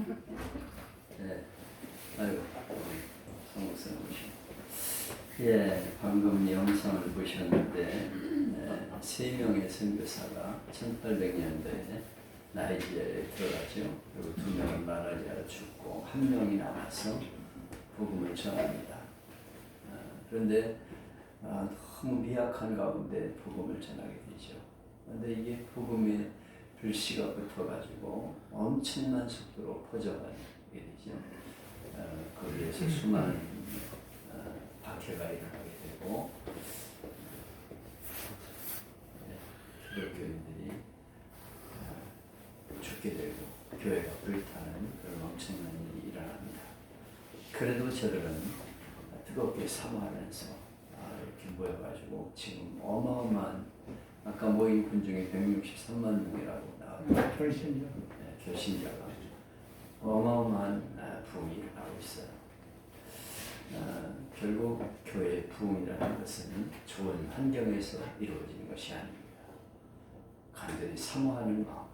네. 아이고, 성목사님 오시네. 예, 방금 영상을 보셨는데, 세 명의 선교사가 1800년도에 나이지리아에 들어가죠. 그리고 두 명은 말라리아로 죽고 한 명이 남아서 복음을 전합니다. 그런데 너무 미약한 가운데 복음을 전하게 되죠. 그런데 이게 복음의 불씨가 붙어가지고 엄청난 속도로 퍼져가게 되죠. 거기에서 수많은 박해가 일어나게 되고 기독교인들이 죽게 되고 교회가 불타는 그런 엄청난 일이 일어납니다. 그래도 저들은 뜨겁게 사모하면서 이렇게 모여가지고 지금 어마어마한 아까 모인 군 중에 163만 명이라고 나왔고 결신자가 어마어마한 부흥이 일어나고 있어요. 결국 교회의 부흥이라는 것은 좋은 환경에서 이루어지는 것이 아닙니다. 간절히 사모하는 마음,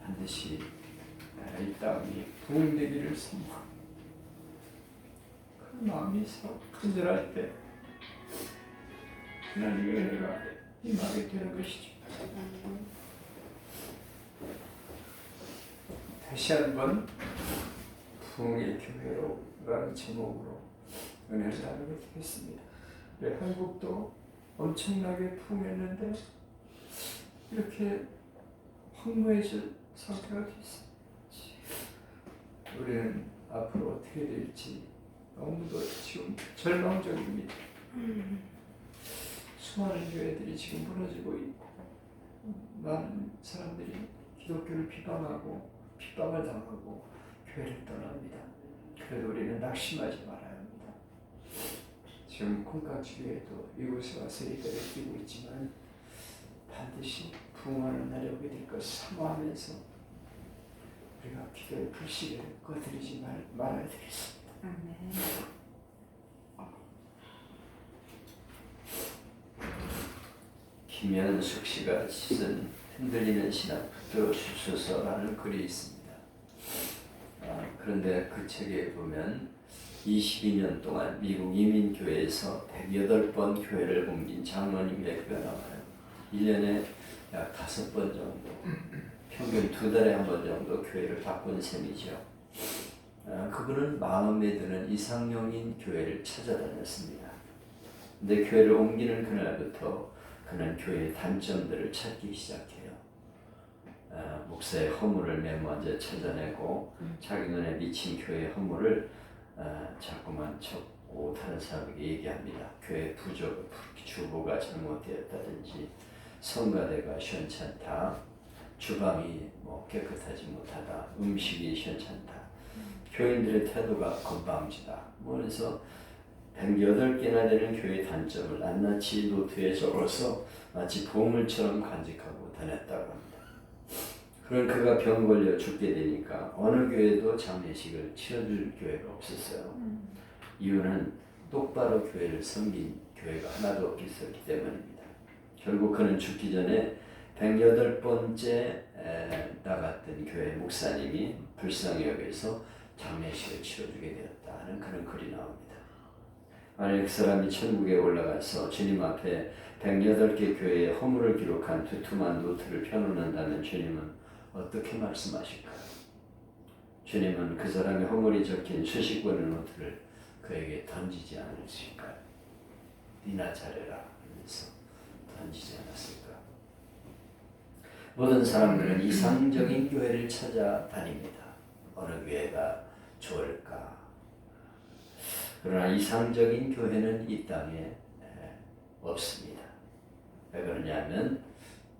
반드시 이 땅이 부흥되기를 사모하고 그 마음이 간절할 때 하나님의 은혜가 임하게 되는 것이죠. 다시 한번 부흥의 교회로라는 제목으로 은혜를 나누게 되겠습니다. 네, 한국도 엄청나게 부흥했는데 이렇게 황무해질 상태가 됐습니다. 우리는 앞으로 어떻게 될지 너무도 지금 절망적입니다. 수많은 교회들이 지금 무너지고 있고 많은 사람들이 기독교를 비방하고 핍박을 당하고 교회를 떠납니다. 그래도 우리는 낙심하지 말아야 합니다. 지금 콩깍지교회도 이곳에 와서 예배를 드리고 있지만 반드시 부흥하는 날이 오게 될 것을 사모하면서 우리가 기도의 불씨를 꺼뜨리지 말아야 되겠습니다. 김현숙 씨가 쓴 흔들리는 신앙 붙들어주소서라는 글이 있습니다. 그런데 그 책에 보면 22년 동안 미국 이민교회에서 108번 교회를 옮긴 장로님 얘기가 나와요. 1년에 약 5번 정도, 평균 2달에 1번 정도 교회를 바꾼 셈이죠. 그분은 마음에 드는 이상형인 교회를 찾아다녔습니다. 근데 교회를 옮기는 그날부터 그는 교회의 단점들을 찾기 시작해요. 목사의 허물을 맨 먼저 찾아내고 자기 눈에 미친 교회의 허물을 자꾸만 찾고 다른 사람에게 얘기합니다. 교회 부족, 주보가 잘못되었다든지 성가대가 시원찮다, 주방이 깨끗하지 못하다, 음식이 시원찮다, 교인들의 태도가 건방지다. 그래서 108개나 되는 교회의 단점을 낱낱이 노트에 적어서 마치 보물처럼 간직하고 다녔다고 합니다. 그런 그가 병 걸려 죽게 되니까 어느 교회도 장례식을 치러줄 교회가 없었어요. 이유는 똑바로 교회를 섬긴 교회가 하나도 없었기 때문입니다. 결국 그는 죽기 전에 108번째 나갔던 교회 목사님이 불쌍히 여겨서 장례식을 치러주게 되었다는 그런 글이 나옵니다. 만약 그 사람이 천국에 올라가서 주님 앞에 108개 교회의 허물을 기록한 두툼한 노트를 펴놓는다면 주님은 어떻게 말씀하실까요? 주님은 그 사람의 허물이 적힌 수십 권의 노트를 그에게 던지지 않으실까요? 니나 잘해라 하면서 던지지 않았을까? 모든 사람들은 이상적인 교회를 찾아다닙니다. 어느 교회가 좋을까? 그러나 이상적인 교회는 이 땅에 없습니다. 왜 그러냐면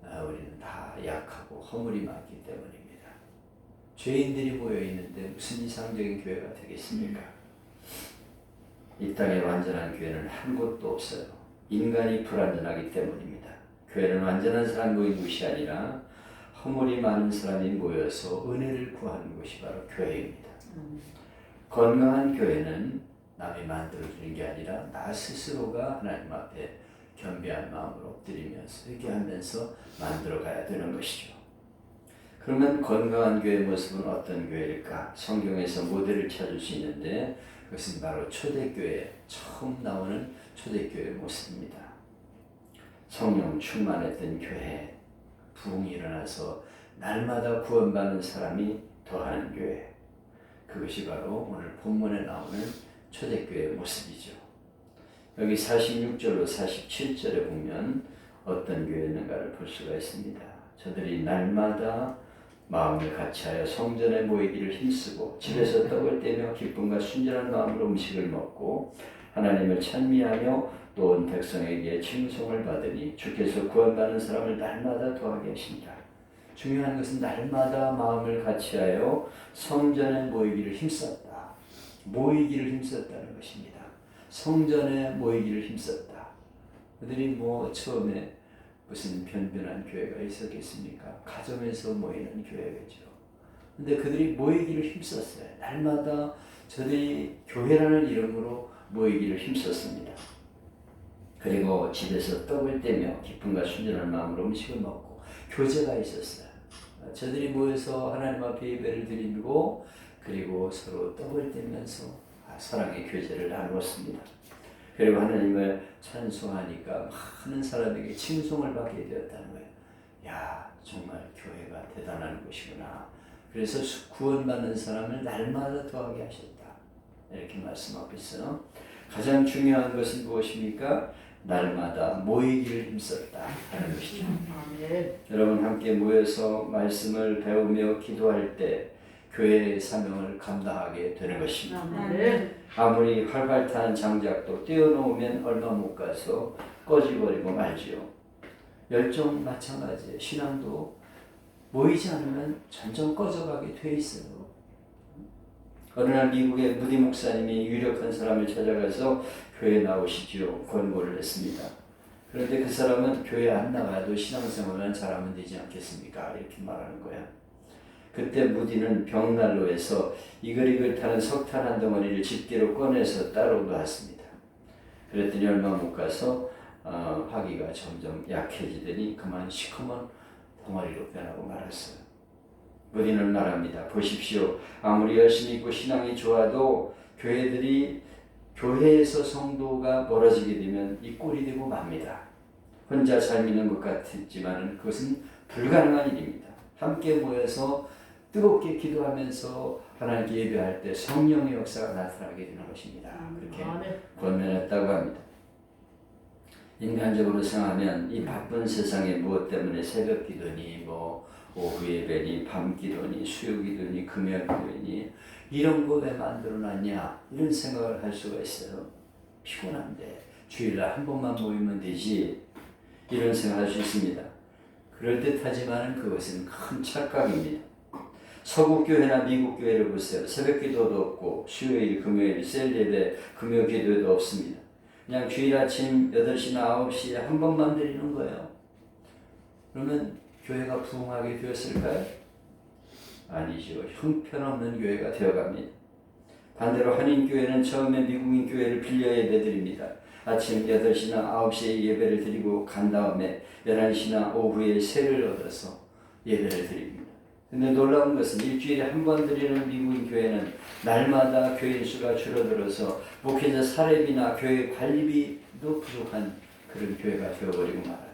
우리는 다 약하고 허물이 많기 때문입니다. 죄인들이 모여있는데 무슨 이상적인 교회가 되겠습니까? 이 땅에 완전한 교회는 한 곳도 없어요. 인간이 불완전하기 때문입니다. 교회는 완전한 사람 모인 곳이 아니라 허물이 많은 사람이 모여서 은혜를 구하는 것이 바로 교회입니다. 건강한 교회는 남이 만들어주는 게 아니라 나 스스로가 하나님 앞에 겸비한 마음으로 엎드리면서 회개하면서 만들어가야 되는 것이죠. 그러면 건강한 교회 모습은 어떤 교회일까? 성경에서 모델을 찾을 수 있는데 그것은 바로 초대교회, 처음 나오는 초대교회 모습입니다. 성령 충만했던 교회, 부흥이 일어나서 날마다 구원받는 사람이 더하는 교회, 그것이 바로 오늘 본문에 나오는 초대교회의 모습이죠. 여기 46절로 47절에 보면 어떤 교회였는가를 볼 수가 있습니다. 저들이 날마다 마음을 같이하여 성전에 모이기를 힘쓰고 집에서 떡을 떼며 기쁨과 순전한 마음으로 음식을 먹고 하나님을 찬미하며 또 온 백성에게 칭송을 받으니 주께서 구원받는 사람을 날마다 더하게 하신다. 중요한 것은 날마다 마음을 같이하여 성전에 모이기를 힘썼다. 모이기를 힘썼다는 것입니다. 성전에 모이기를 힘썼다. 그들이 처음에 무슨 변변한 교회가 있었겠습니까? 가정에서 모이는 교회겠죠. 근데 그들이 모이기를 힘썼어요. 날마다 저들이 교회라는 이름으로 모이기를 힘썼습니다. 그리고 집에서 떡을 떼며 기쁨과 순전한 마음으로 음식을 먹고 교제가 있었어요. 저들이 모여서 하나님 앞에 예배를 드리고 그리고 서로 떡을 떼면서 사랑의 교제를 나누었습니다. 그리고 하나님을 찬송하니까 많은 사람에게 칭송을 받게 되었다는 거예요. 야, 정말 교회가 대단한 곳이구나. 그래서 구원받는 사람을 날마다 더하게 하셨다. 이렇게 말씀하고 있어요. 가장 중요한 것은 무엇입니까? 날마다 모이기를 힘썼다 하는 것이죠. 여러분 함께 모여서 말씀을 배우며 기도할 때 교회의 사명을 감당하게 되는 것입니다. 아무리 활발 타는 장작도 띄워놓으면 얼마 못 가서 꺼져버리고 말지요. 열정 마찬가지예요. 신앙도 모이지 않으면 점점 꺼져가게 돼 있어요. 어느 날 미국의 무디 목사님이 유력한 사람을 찾아가서 교회에 나오시지요. 권고를 했습니다. 그런데 그 사람은 교회 안 나가도 신앙생활만 잘하면 되지 않겠습니까? 이렇게 말하는 거야. 그때 무디는 벽난로에서 이글이글 타는 석탄 한 덩어리를 집게로 꺼내서 따로 놓았습니다. 그랬더니 얼마 못 가서 화기가 점점 약해지더니 그만 시커먼 덩어리로 변하고 말았어요. 무디는 말합니다. 보십시오. 아무리 열심히 있고 신앙이 좋아도 교회에서 성도가 멀어지게 되면 이 꼴이 되고 맙니다. 혼자 잘 믿는 것 같지만 그것은 불가능한 일입니다. 함께 모여서 뜨겁게 기도하면서 하나님께 예배할 때 성령의 역사가 나타나게 되는 것입니다. 그렇게 권면했다고 합니다. 인간적으로 생각하면 이 바쁜 세상에 무엇 때문에 새벽 기도니 오후 예배니 밤 기도니 수요 기도니 금요 기도니 이런 거 왜 만들어놨냐 이런 생각을 할 수가 있어요. 피곤한데 주일날 한 번만 모이면 되지 이런 생각을 할 수 있습니다. 그럴듯하지만 그것은 큰 착각입니다. 서구 교회나 미국 교회를 보세요. 새벽 기도도 없고 수요일, 금요일, 셀 예배, 금요 기도도 없습니다. 그냥 주일 아침 8시나 9시에 한 번만 드리는 거예요. 그러면 교회가 부흥하게 되었을까요? 아니죠. 형편없는 교회가 되어갑니다. 반대로 한인교회는 처음에 미국인 교회를 빌려 예배드립니다. 아침 8시나 9시에 예배를 드리고 간 다음에 11시나 오후에 세를 얻어서 예배를 드립니다. 근데 놀라운 것은 일주일에 한 번 드리는 미국인 교회는 날마다 교인 수가 줄어들어서 목회자 사례비나 교회 관리비도 부족한 그런 교회가 되어버리고 말아요.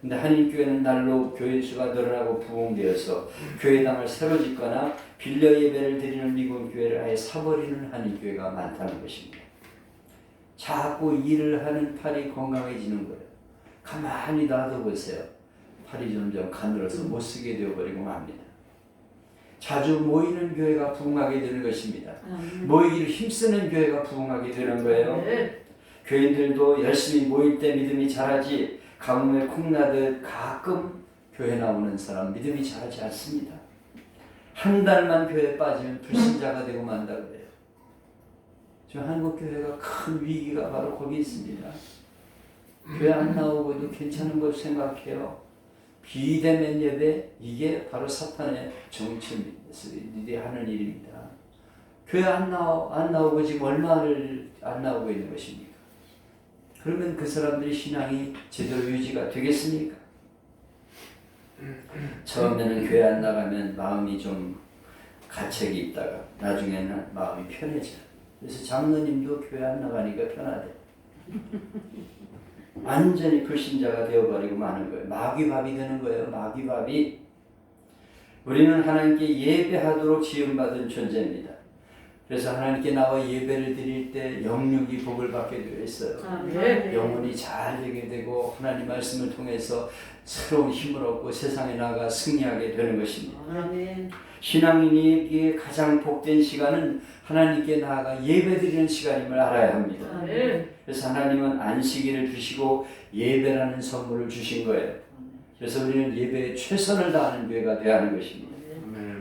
근데 한인교회는 날로 교인 수가 늘어나고 부흥되어서 교회당을 새로 짓거나 빌려 예배를 드리는 미국인 교회를 아예 사버리는 한인교회가 많다는 것입니다. 자꾸 일을 하는 팔이 건강해지는 거예요. 가만히 놔둬보세요. 팔이 점점 가늘어서 못쓰게 되어버리고 맙니다. 자주 모이는 교회가 부흥하게 되는 것입니다. 모이기를 힘쓰는 교회가 부흥하게 되는 거예요. 교인들도 열심히 모일 때 믿음이 자라지 가뭄에 콩나듯 가끔 교회 나오는 사람 믿음이 자라지 않습니다. 한 달만 교회에 빠지면 불신자가 되고 만다고 해요. 지금 한국 교회가 큰 위기가 바로 거기 있습니다. 교회 안 나오고도 괜찮은 걸 생각해요. 비대면 예배, 이게 바로 사탄의 정치들이 하는 일입니다. 교회 안 나오고 지금 얼마를 안 나오고 있는 것입니까? 그러면 그 사람들이 신앙이 제대로 유지가 되겠습니까? 처음에는 교회 안 나가면 마음이 좀 가책이 있다가 나중에는 마음이 편해져. 그래서 장로님도 교회 안 나가니까 편하대. 완전히 불신자가 되어버리고 마는 거예요. 마귀밥이 되는 거예요. 마귀밥이. 우리는 하나님께 예배하도록 지음받은 존재입니다. 그래서 하나님께 나와 예배를 드릴 때 영육이 복을 받게 되어 있어요. 영혼이 잘 되게 되고 하나님 말씀을 통해서 새로운 힘을 얻고 세상에 나가 승리하게 되는 것입니다. 신앙인에게 가장 복된 시간은 하나님께 나아가 예배드리는 시간임을 알아야 합니다. 그래서 하나님은 안식일을 주시고 예배라는 선물을 주신 거예요. 그래서 우리는 예배에 최선을 다하는 교회가 되어야 하는 것입니다.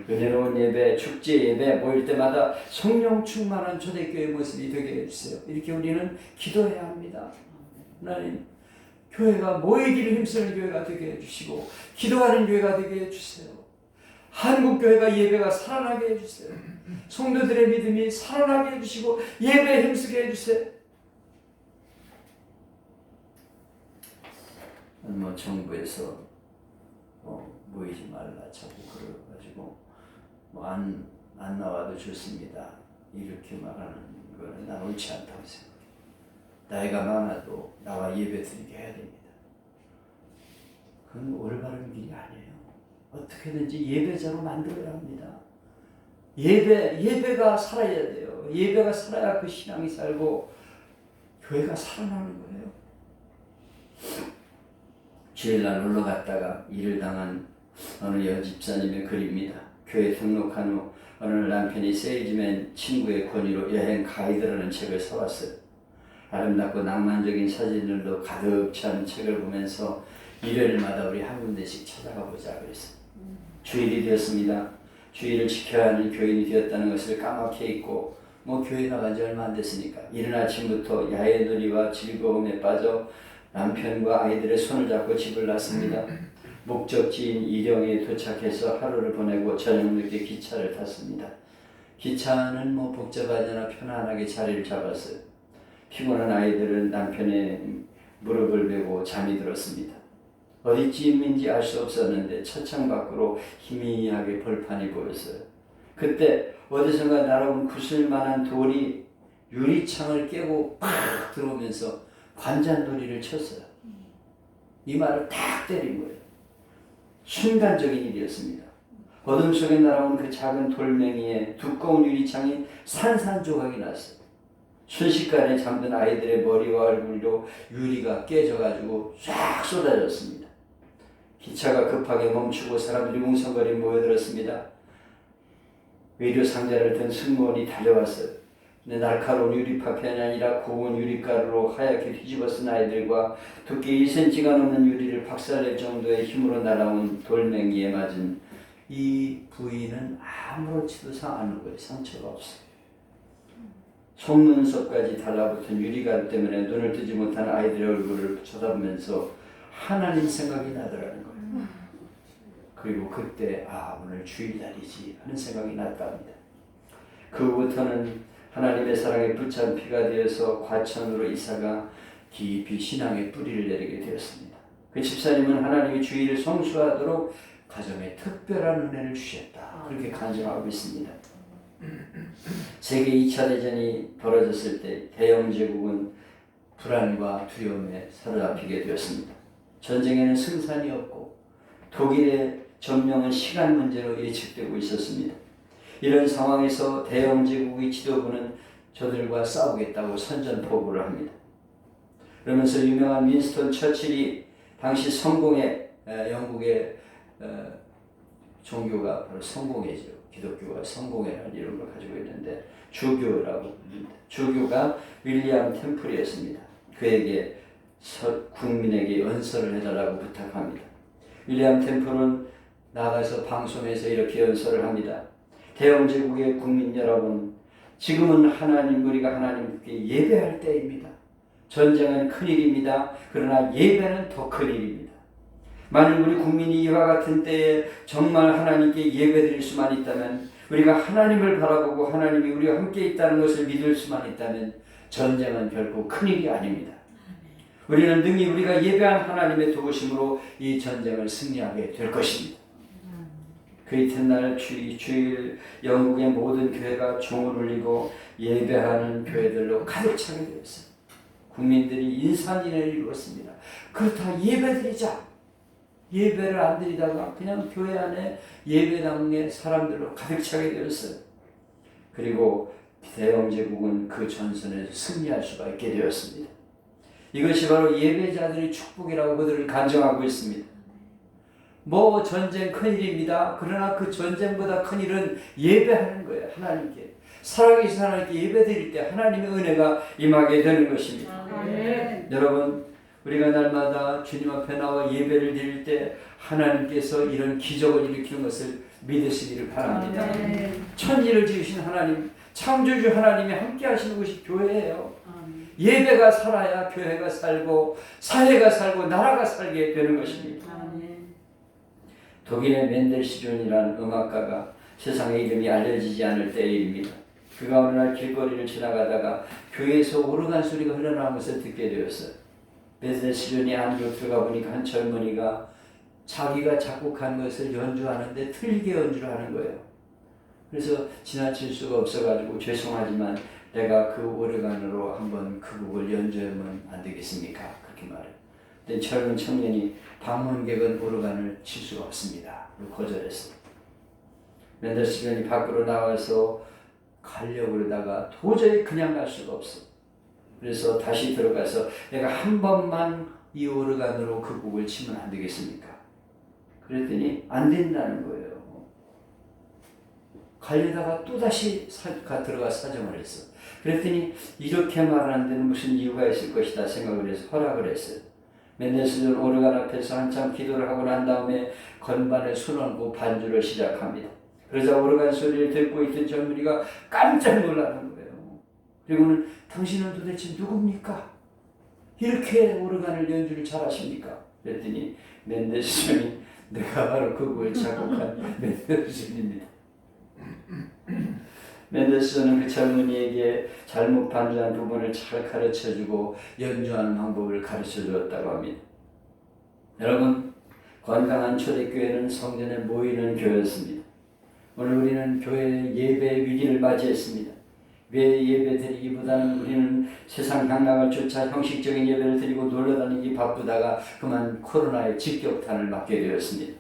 은혜로운 예배, 축제 예배 모일 때마다 성령 충만한 초대교회의 모습이 되게 해주세요. 이렇게 우리는 기도해야 합니다. 하나님, 교회가 모이기를 힘쓰는 교회가 되게 해주시고 기도하는 교회가 되게 해주세요. 한국교회가 예배가 살아나게 해주세요. 성도들의 믿음이 살아나게 해주시고 예배에 힘쓰게 해주세요. 정부에서 모이지 말라 자꾸 그래가지고 안 나와도 좋습니다. 이렇게 말하는 거는 난 옳지 않다고 생각해요. 나이가 많아도 나와 예배 드리게 해야 됩니다. 그건 올바른 길이 아니에요. 어떻게든지 예배자로 만들어야 합니다. 예배가 살아야 돼요. 예배가 살아야 그 신앙이 살고 교회가 살아나는 거예요. 주일날 놀러 갔다가 일을 당한 어느 여집사님의 글입니다. 교회 등록한 후 어느 날 남편이 세일즈맨 친구의 권유로 여행 가이드라는 책을 사왔어요. 아름답고 낭만적인 사진들도 가득 찬 책을 보면서 일요일마다 우리 한 군데씩 찾아가 보자 그랬어요. 주일이 되었습니다. 주일을 지켜야 하는 교인이 되었다는 것을 까맣게 잊고 교회 나간 지 얼마 안 됐으니까 이른 아침부터 야외놀이와 즐거움에 빠져 남편과 아이들의 손을 잡고 집을 났습니다. 목적지인 일영에 도착해서 하루를 보내고 저녁 늦게 기차를 탔습니다. 기차는 복잡하지 않아 편안하게 자리를 잡았어요. 피곤한 아이들은 남편의 무릎을 베고 잠이 들었습니다. 어디쯤인지 알 수 없었는데 차창 밖으로 희미하게 벌판이 보였어요. 그때 어디선가 날아온 구슬만한 돌이 유리창을 깨고 팍 들어오면서 관잔놀이를 쳤어요. 이 말을 탁 때린 거예요. 순간적인 일이었습니다. 어둠 속에 날아온 그 작은 돌멩이에 두꺼운 유리창이 산산조각이 났어요. 순식간에 잠든 아이들의 머리와 얼굴로 유리가 깨져가지고 쫙 쏟아졌습니다. 기차가 급하게 멈추고 사람들이 웅성거리 모여들었습니다. 의료상자를 든 승무원이 달려왔어요. 근데 날카로운 유리파편이 아니라 고운 유리가루로 하얗게 뒤집어 쓴 아이들과 두께 2cm가 넘는 유리를 박살낼 정도의 힘으로 날아온 돌멩이에 맞은 이 부위는 아무렇지도 않은 거예요. 상처가 없어요. 속눈썹까지 달라붙은 유리가루 때문에 눈을 뜨지 못한 아이들의 얼굴을 쳐다보면서 하나님 생각이 나더라는 거예요. 그리고 그때 오늘 주일날이지 하는 생각이 났답니다. 그 후부터는 하나님의 사랑에 붙잡힌 피가 되어서 과천으로 이사가 깊이 신앙의 뿌리를 내리게 되었습니다. 그 집사님은 하나님이 주일을 성수하도록 가정에 특별한 은혜를 주셨다. 그렇게 간증하고 있습니다. 세계 2차 대전이 벌어졌을 때 대영 제국은 불안과 두려움에 사로잡히게 되었습니다. 전쟁에는 승산이 없고 독일의 점령은 시간 문제로 예측되고 있었습니다. 이런 상황에서 대영 제국의 지도부는 저들과 싸우겠다고 선전포고를 합니다. 그러면서 유명한 윈스턴 처칠이 당시 성공의 영국의 종교가 바로 성공회죠. 기독교가 성공회라는 이름을 가지고 있는데 주교라고 합니다. 주교가 윌리엄 템플이었습니다. 그에게 국민에게 연설을 해달라고 부탁합니다. 윌리엄 템플은 나가서 방송에서 이렇게 연설을 합니다. 대영제국의 국민 여러분, 지금은 우리가 하나님께 예배할 때입니다. 전쟁은 큰일입니다. 그러나 예배는 더 큰일입니다. 만일 우리 국민이 이와 같은 때에 정말 하나님께 예배드릴 수만 있다면, 우리가 하나님을 바라보고 하나님이 우리와 함께 있다는 것을 믿을 수만 있다면 전쟁은 결코 큰일이 아닙니다. 우리는 능히 우리가 예배한 하나님의 도우심으로 이 전쟁을 승리하게 될 것입니다. 그 이튿날 주일 영국의 모든 교회가 종을 울리고 예배하는 교회들로 가득 차게 되었어요. 국민들이 인산인해를 이루었습니다. 그렇다 예배드리자. 예배를 안 드리다가 그냥 교회 안에 예배당의 사람들로 가득 차게 되었어요. 그리고 대영제국은 그 전선에서 승리할 수가 있게 되었습니다. 이것이 바로 예배자들의 축복이라고 그들을 간증하고 있습니다. 뭐 전쟁 큰일입니다. 그러나 그 전쟁보다 큰일은 예배하는 거예요. 하나님께. 살아계신 하나님께 예배드릴 때 하나님의 은혜가 임하게 되는 것입니다. 여러분, 우리가 날마다 주님 앞에 나와 예배를 드릴 때 하나님께서 이런 기적을 일으키는 것을 믿으시기를 바랍니다. 천지를 지으신 하나님, 창조주 하나님이 함께 하시는 곳이 교회예요. 예배가 살아야 교회가 살고 사회가 살고 나라가 살게 되는 것입니다. 독일의 멘델시존이라는 음악가가 세상에 이름이 알려지지 않을 때입니다. 그가 어느 날 길거리를 지나가다가 교회에서 오르간 소리가 흘러나오는 것을 듣게 되었어요. 멘델시존이 안으로 들어가 보니까 한 젊은이가 자기가 작곡한 것을 연주하는데 틀리게 연주를 하는 거예요. 그래서 지나칠 수가 없어가지고 죄송하지만 내가 그 오르간으로 한번 그 곡을 연주하면 안 되겠습니까? 그렇게 말해요. 근데 젊은 청년이 방문객은 오르간을 칠 수가 없습니다. 거절했어요. 멘델시존이 밖으로 나와서 가려고 그러다가 도저히 그냥 갈 수가 없어. 그래서 다시 들어가서 내가 한 번만 이 오르간으로 그 곡을 치면 안 되겠습니까? 그랬더니 안 된다는 거예요. 가려다가 또다시 들어가 사정을 했어. 그랬더니 이렇게 말하는 데는 무슨 이유가 있을 것이다 생각을 해서 허락을 했어요. 멘델스존 오르간 앞에서 한참 기도를 하고 난 다음에 건반에 손 얹고 반주를 시작합니다. 그러자 오르간 소리를 듣고 있던 젊은이가 깜짝 놀라는 거예요. 그리고는 당신은 도대체 누굽니까? 이렇게 오르간을 연주를 잘하십니까? 그랬더니 멘델스존이 내가 바로 그 곡을 작곡한 멘델스존입니다. 멘델스존은 그 젊은이에게 잘못 반주한 부분을 잘 가르쳐주고 연주하는 방법을 가르쳐주었다고 합니다. 여러분, 건강한 초대교회는 성전에 모이는 교회였습니다. 오늘 우리는 교회 예배의 위기를 맞이했습니다. 왜 예배 드리기보다는 우리는 세상 향락을 쫓아 형식적인 예배를 드리고 놀러다니기 바쁘다가 그만 코로나의 직격탄을 맞게 되었습니다.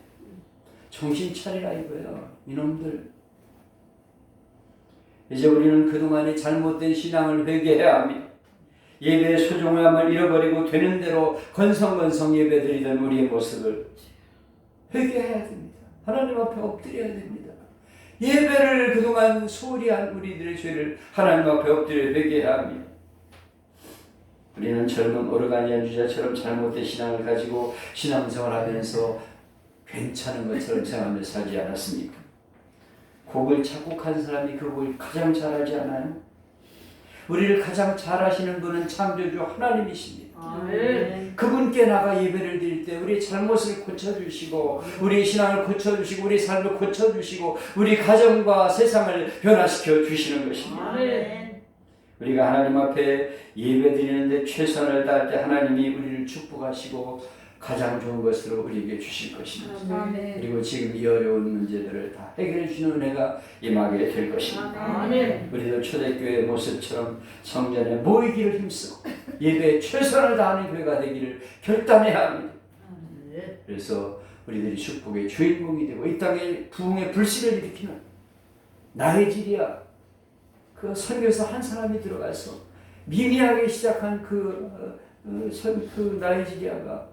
정신 차리라 이거예요. 이놈들. 이제 우리는 그동안의 잘못된 신앙을 회개해야 합니다. 예배의 소중함을 잃어버리고 되는 대로 건성건성 예배드리던 우리의 모습을 회개해야 됩니다. 하나님 앞에 엎드려야 됩니다. 예배를 그동안 소홀히 한 우리들의 죄를 하나님 앞에 엎드려 회개해야 합니다. 우리는 젊은 오르간 연주자처럼 잘못된 신앙을 가지고 신앙생활을 하면서 괜찮은 것처럼 생각하며 살지 않았습니까? 곡을 작곡한 사람이 그 곡을 가장 잘하지 않아요? 우리를 가장 잘하시는 분은 창조주 하나님이십니다. 그분께 나가 예배를 드릴 때 우리의 잘못을 고쳐주시고 우리의 신앙을 고쳐주시고 우리의 삶을 고쳐주시고 우리 가정과 세상을 변화시켜 주시는 것입니다. 우리가 하나님 앞에 예배 드리는데 최선을 다할 때 하나님이 우리를 축복하시고 가장 좋은 것으로 우리에게 주실 것입니다. 그리고 지금 이 어려운 문제들을 다 해결해 주시는 은혜가 임하게 될 것입니다. 우리도 초대교회의 모습처럼 성전에 모이기를 힘쓰고 예배에 최선을 다하는 교회가 되기를 결단해야 합니다. 그래서 우리들이 축복의 주인공이 되고 이 땅에 부흥의 불씨를 일으키는 나의 질이야. 그 선교사 한 사람이 들어가서 미미하게 시작한 그 나이지리아가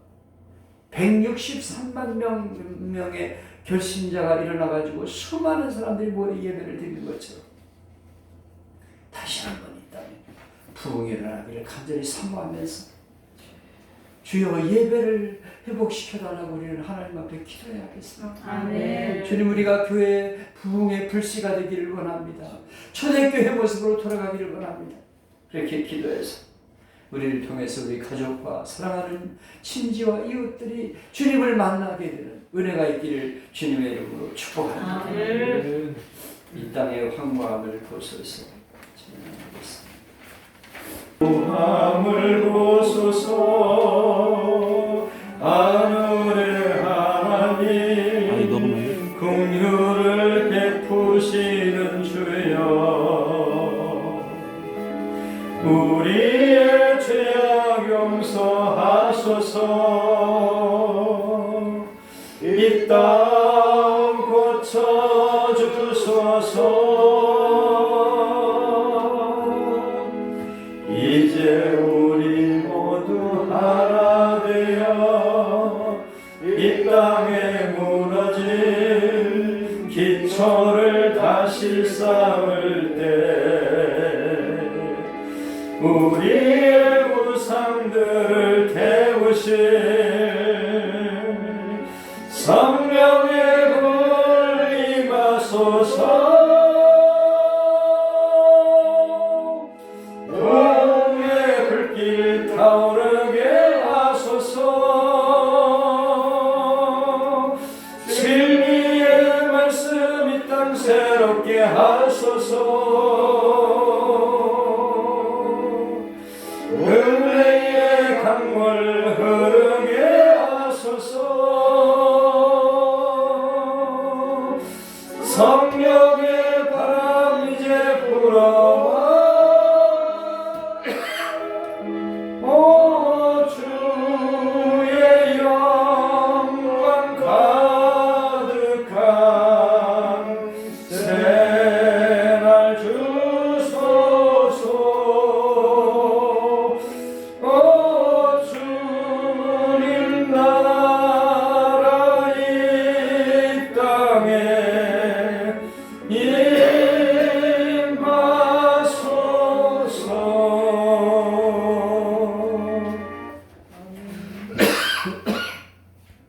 163만 명의 결신자가 일어나가지고 수많은 사람들이 모여 예배를 드리는 것처럼 다시 한번 이 땅에 부흥이 일어나기를 간절히 사모하면서 주여 예배를 회복시켜달라고 우리는 하나님 앞에 기도해야겠습니다. 주님, 우리가 교회의 부흥의 불씨가 되기를 원합니다. 초대교회 모습으로 돌아가기를 원합니다. 그렇게 기도해서 우리를 통해서 우리 가족과 사랑하는 친지와 이웃들이 주님을 만나게 되는 은혜가 있기를 주님의 이름으로 축복합니다. 이 땅의 황무함을 보소서. 찬양하겠습니다. 황무함을 보소서. 우리의 죄악 용서하소서. 이 땅 고쳐주소서. 이제 우리 모두 하나 되어 이 땅에 무너진 기초를 다시 쌓을 때 우리의 우상들을 태우실 성령의 불 임하소서. 공의 불길 타오르게 하소서. 진리의 말씀 이 땅 새롭게 하소서. 은혜의 강물 흐르게 하소서. 성령의 바람 이제 불어